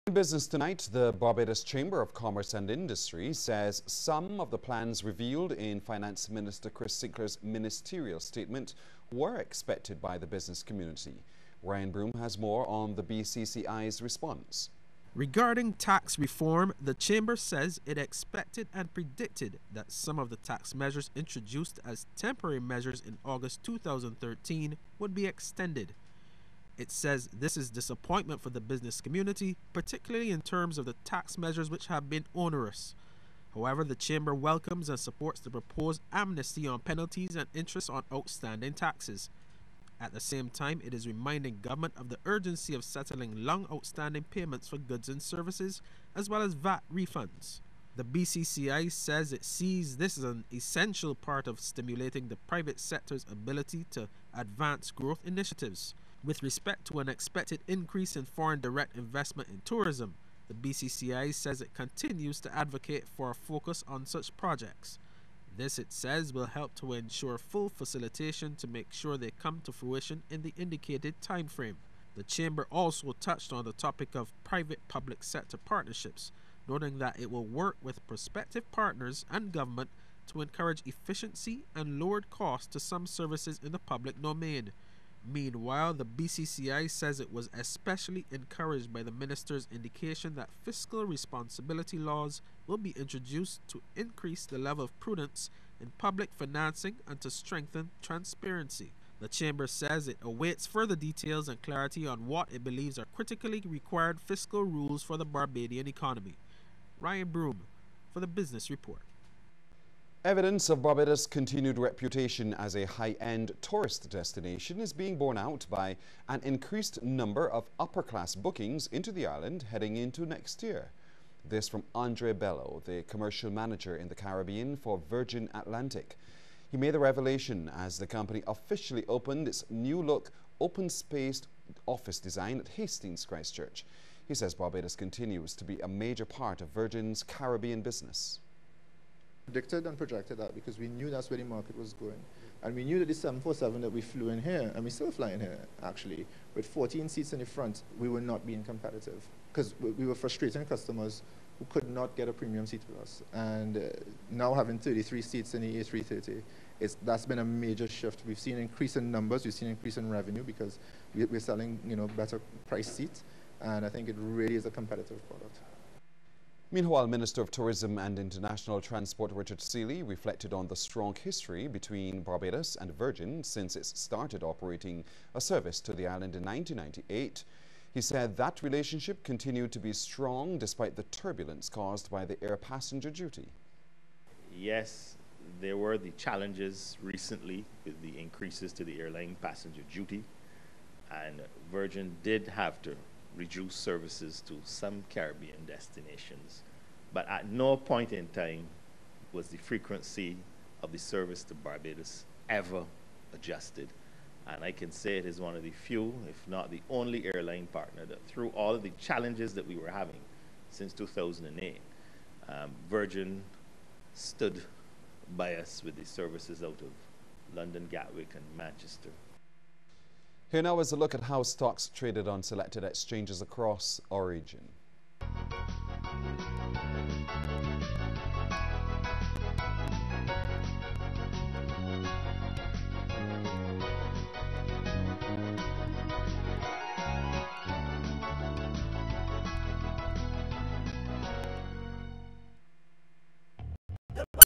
In business tonight, the Barbados Chamber of Commerce and Industry says some of the plans revealed in Finance Minister Chris Sinclair's ministerial statement were expected by the business community. Ryan Broom has more on the BCCI's response. Regarding tax reform, the Chamber says it expected and predicted that some of the tax measures introduced as temporary measures in August 2013 would be extended. It says this is disappointment for the business community, particularly in terms of the tax measures which have been onerous. However, the Chamber welcomes and supports the proposed amnesty on penalties and interest on outstanding taxes. At the same time, it is reminding government of the urgency of settling long outstanding payments for goods and services, as well as VAT refunds. The BCCI says it sees this as an essential part of stimulating the private sector's ability to advance growth initiatives. With respect to an expected increase in foreign direct investment in tourism, the BCCI says it continues to advocate for a focus on such projects. This, it says, will help to ensure full facilitation to make sure they come to fruition in the indicated time frame. The Chamber also touched on the topic of private-public sector partnerships, noting that it will work with prospective partners and government to encourage efficiency and lowered costs to some services in the public domain. Meanwhile, the BCCI says it was especially encouraged by the minister's indication that fiscal responsibility laws will be introduced to increase the level of prudence in public financing and to strengthen transparency. The Chamber says it awaits further details and clarity on what it believes are critically required fiscal rules for the Barbadian economy. Ryan Broom for the Business Report. Evidence of Barbados' continued reputation as a high-end tourist destination is being borne out by an increased number of upper-class bookings into the island heading into next year. This from Andre Bello, the commercial manager in the Caribbean for Virgin Atlantic. He made the revelation as the company officially opened its new-look, open-spaced office design at Hastings, Christchurch. He says Barbados continues to be a major part of Virgin's Caribbean business. Predicted and projected that because we knew that's where the market was going. And we knew that the 747 that we flew in here, and we still fly in here actually, with 14 seats in the front, we were not being competitive because we were frustrating customers who could not get a premium seat with us. And now having 33 seats in the A330, that's been a major shift. We've seen an increase in numbers, we've seen an increase in revenue because we're selling better price seats, and I think it really is a competitive product. Meanwhile, Minister of Tourism and International Transport Richard Seeley reflected on the strong history between Barbados and Virgin since it started operating a service to the island in 1998. He said that relationship continued to be strong despite the turbulence caused by the air passenger duty. Yes, there were the challenges recently with the increases to the airline passenger duty, and Virgin did have to reduce services to some Caribbean destinations. But at no point in time was the frequency of the service to Barbados ever adjusted. And I can say it is one of the few, if not the only airline partner that through all of the challenges that we were having since 2008, Virgin stood by us with the services out of London, Gatwick and Manchester. Here now is a look at how stocks traded on selected exchanges across our region.